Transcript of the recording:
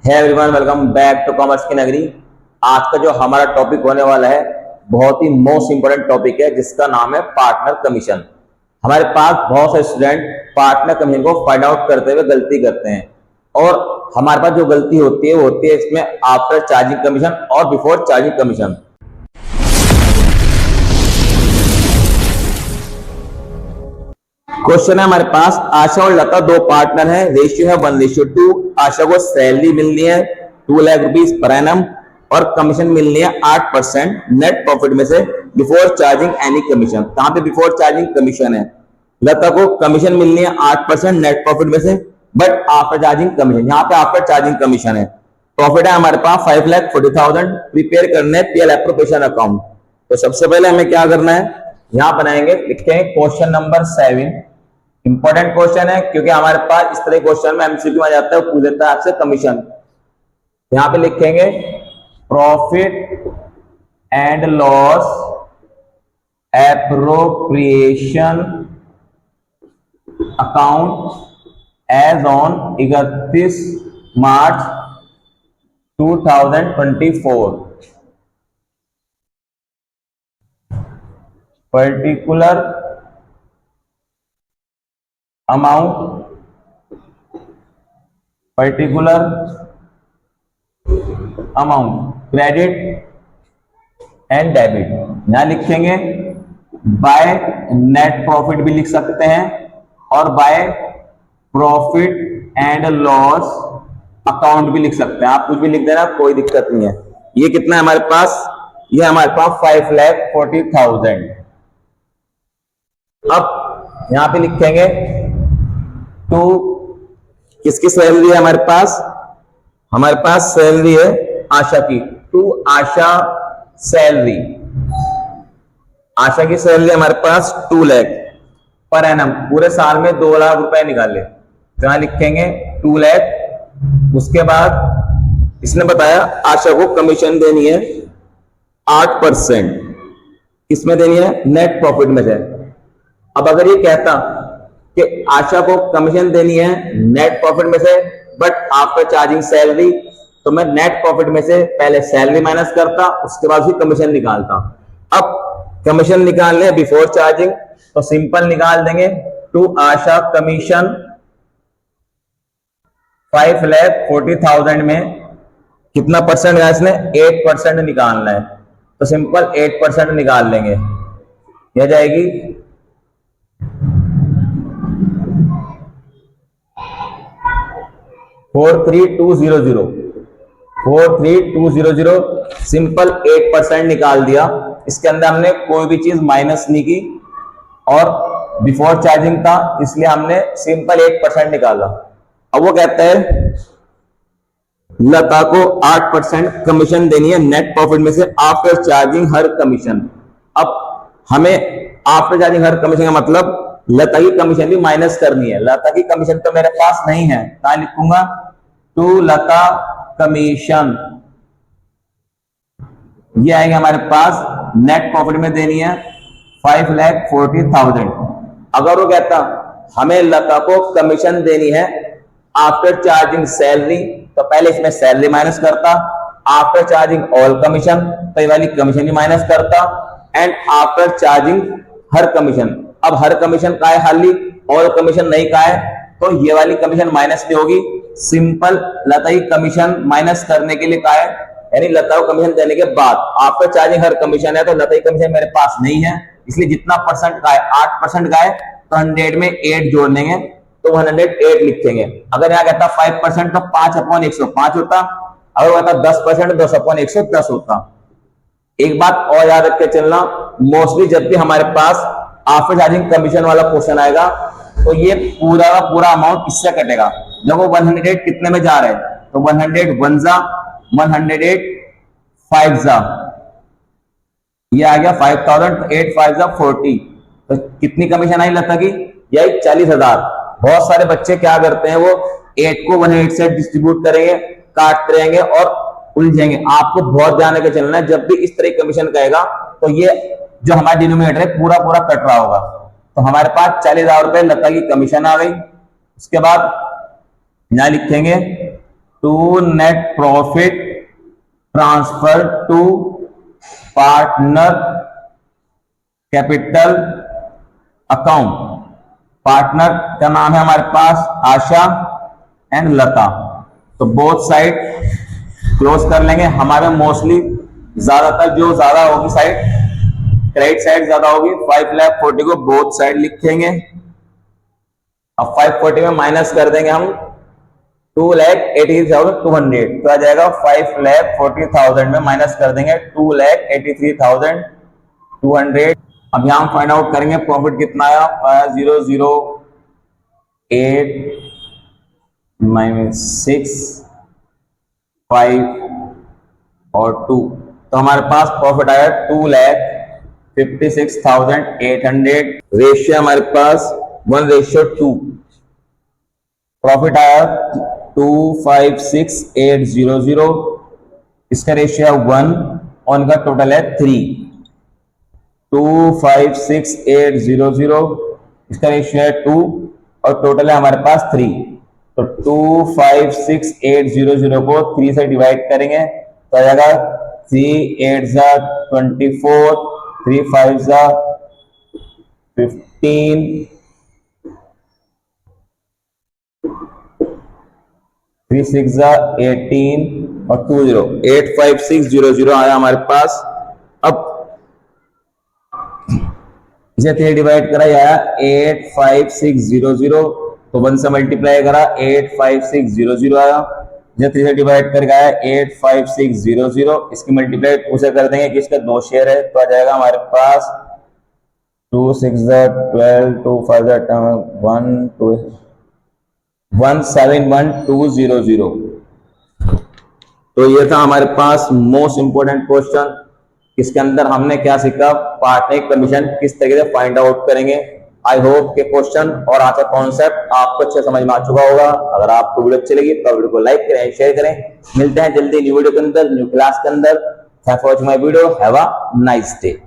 है everyone, welcome back to commerce की नगरी। आज का जो हमारा टॉपिक होने वाला है बहुत ही मोस्ट इंपोर्टेंट टॉपिक है, जिसका नाम है पार्टनर कमीशन। हमारे पास बहुत से स्टूडेंट पार्टनर कमीशन को फाइंड आउट करते हुए गलती करते हैं, और हमारे पास जो गलती होती है वो होती है इसमें आफ्टर चार्जिंग कमीशन और बिफोर चार्जिंग कमीशन। क्वेश्चन है हमारे पास, आशा और लता दो पार्टनर हैं, रेशियो है 1:2। आशा को सैलरी मिलनी है 2 लाख रुपीज पर एनम और कमीशन मिलनी है 8% नेट प्रॉफिट में से बिफोर चार्जिंग एनी कमीशन। कहां पे बिफोर चार्जिंग कमीशन है? लता को कमीशन मिलनी है 8% नेट प्रॉफिट में से, बट आफ्टर चार्जिंग कमीशन। यहाँ पे आफ्टर चार्जिंग कमीशन है। प्रॉफिट है हमारे पास 5,40,000। प्रिपेयर करने पीएल एप्रोप्रिएशन अकाउंट। तो सबसे पहले हमें क्या करना है, यहाँ बनाएंगे, लिखते हैं क्वेश्चन नंबर 7। इंपॉर्टेंट क्वेश्चन है क्योंकि हमारे पास इस तरह क्वेश्चन में एमसीक्यू आ जाता है, पूछ लेता है आपसे कमीशन। यहां पे लिखेंगे profit and loss appropriation account as on 31 March 2024। Particular amount credit and debit. यहां लिखेंगे बाय नेट प्रॉफिट भी लिख सकते हैं और by profit and loss account भी लिख सकते हैं। आप कुछ भी लिख देना, कोई दिक्कत नहीं है। ये कितना है हमारे पास? ये हमारे पास 5,40,000। अब यहां पे लिखेंगे तो किसकी सैलरी है हमारे पास? हमारे पास सैलरी है आशा की। To Asha salary. आशा की सैलरी हमारे पास 2 लाख पर एनम। पूरे साल में 2 लाख रुपए निकाले, तो यहां लिखेंगे 2 लाख। उसके बाद इसने बताया आशा को कमीशन देनी है 8%। किसमें देनी है? नेट प्रॉफिट में से। अब अगर ये कहता कि आशा को कमीशन देनी है नेट प्रॉफिट में से बट आफ्टर चार्जिंग सैलरी, तो मैं नेट प्रॉफिट में से पहले सैलरी माइनस करता, उसके बाद उसकी कमीशन निकालता। अब कमीशन निकालने बिफोर चार्जिंग, तो सिंपल निकाल देंगे। टू आशा कमीशन 5,40,000 में कितना परसेंट है इसने? 8% निकालना है, तो सिंपल 8% निकाल लेंगे। यह जाएगी 43,200। सिंपल 8% निकाल दिया। इसके अंदर हमने कोई भी चीज माइनस नहीं की और बिफोर चार्जिंग था, इसलिए हमने सिंपल 8% निकाला। अब वो कहता है लता को 8% कमीशन देनी है नेट प्रॉफिट में से आफ्टर चार्जिंग हर कमीशन। अब हमें आफ्टर चार्जिंग हर कमीशन का मतलब लता की कमीशन भी माइनस करनी है। लता की कमीशन तो मेरे पास नहीं है, कहां लिखूंगा? To Lata commission. ये आएगा हमारे पास नेट प्रॉफिट में देनी है 5,40,000। अगर वो कहता हमें लता को कमीशन देनी है आफ्टर चार्जिंग सैलरी, तो पहले इसमें सैलरी माइनस करता। आफ्टर चार्जिंग ऑल कमीशन, तो ये वाली कमीशन भी माइनस करता। And after charging her commission. अब हर कमीशन का है खाली, ऑल कमीशन नहीं का है, तो ये वाली कमीशन माइनस भी होगी। सिंपल लता की कमीशन माइनस करने के लिए का है, यानी लता को कमीशन देने के बाद आफ्टर चार्जिंग हर कमीशन है, तो लता की कमीशन मेरे पास नहीं है, इसलिए जितना परसेंट का है 8% का है, तो 100 में 8 जोड़ देंगे, तो 108 लिखेंगे। अगर यहाँ कहता 5% तो 5/105 होता। अगर कहता 10% तो 10/110 होता। एक बात और याद रख के चलना, मोस्टली जब भी हमारे पास आफ्टर चार्जिंग कमीशन वाला क्वेश्चन आएगा, तो ये पूरा का पूरा अमाउंट इससे कटेगा। जब वो 108 कितने में जा रहे हैं, तो 100 1 जा 108 5 जा, ये आ गया 5,000, 8 5 जा 40। तो कितनी कमीशन आई लता की? यही 40,000। बहुत सारे बच्चे क्या करते हैं, वो 8 को 108 से डिस्ट्रीब्यूट करेंगे, काटते रहेंगे और उलझेंगे। आपको बहुत ध्यान रखकर चलना है, जब भी इस तरह कमीशन कहेगा तो ये जो हमारा डिनोमिनेटर है पूरा पूरा कट रहा होगा। तो हमारे पास 40,000 रुपए लता की कमीशन आ गई। उसके बाद यहां लिखेंगे to net profit transfer to partner capital account. Partner का नाम है हमारे पास आशा एंड लता, तो बोथ साइड क्लोज कर लेंगे। हमारे मोस्टली ज्यादातर जो ज्यादा होगी साइड, क्रेडिट साइड ज्यादा होगी, 5,40,000 को बोथ साइड लिखेंगे। अब 540 में माइनस कर देंगे हम 2,83,200, तो आ जाएगा 5,40,000 में माइनस कर देंगे 2,83,200। अब यहां हम फाइंड आउट करेंगे प्रॉफिट कितना आया, 008 -6 5 और 2, तो हमारे पास प्रॉफिट आया 2,56,800। रेशियो हमारे पास 1:2। प्रॉफिट आया 256,800, इसका रेशियो 1 और इनका टोटल है 3। 256,800, इसका रेशियो है 2 और टोटल है हमारे पास 3। तो 256,800 को 3 से डिवाइड करेंगे तो आ जाएगा 3 8 24, 3 5 15, 3 6 18 और 2 0, 85600 आया हमारे पास। अब इसे 3 डिवाइड करा आया 85600, तो 1 से मल्टीप्लाई करा 85600 आया। इसे 3 से डिवाइड करके आया 85600, इसकी मल्टीप्लाई 2 से कर देंगे कि इसका 2 शेयर है, तो आ जाएगा हमारे पास 2 6 12, 2 5 1 2 171,200। तो ये था हमारे पास मोस्ट इंपोर्टेंट क्वेश्चन। इसके अंदर हमने क्या सीखा, पार्टनर कमीशन किस तरीके से फाइंड आउट करेंगे। आई होप के क्वेश्चन और आज का कॉन्सेप्ट आपको अच्छे समझ में आ चुका होगा। अगर आपको वीडियो अच्छी लगी तो वीडियो को लाइक करें, शेयर करें। मिलते हैं जल्दी न्यू वीडियो के अंदर, न्यू क्लास के अंदर। Thanks for watching my video. Have a nice day.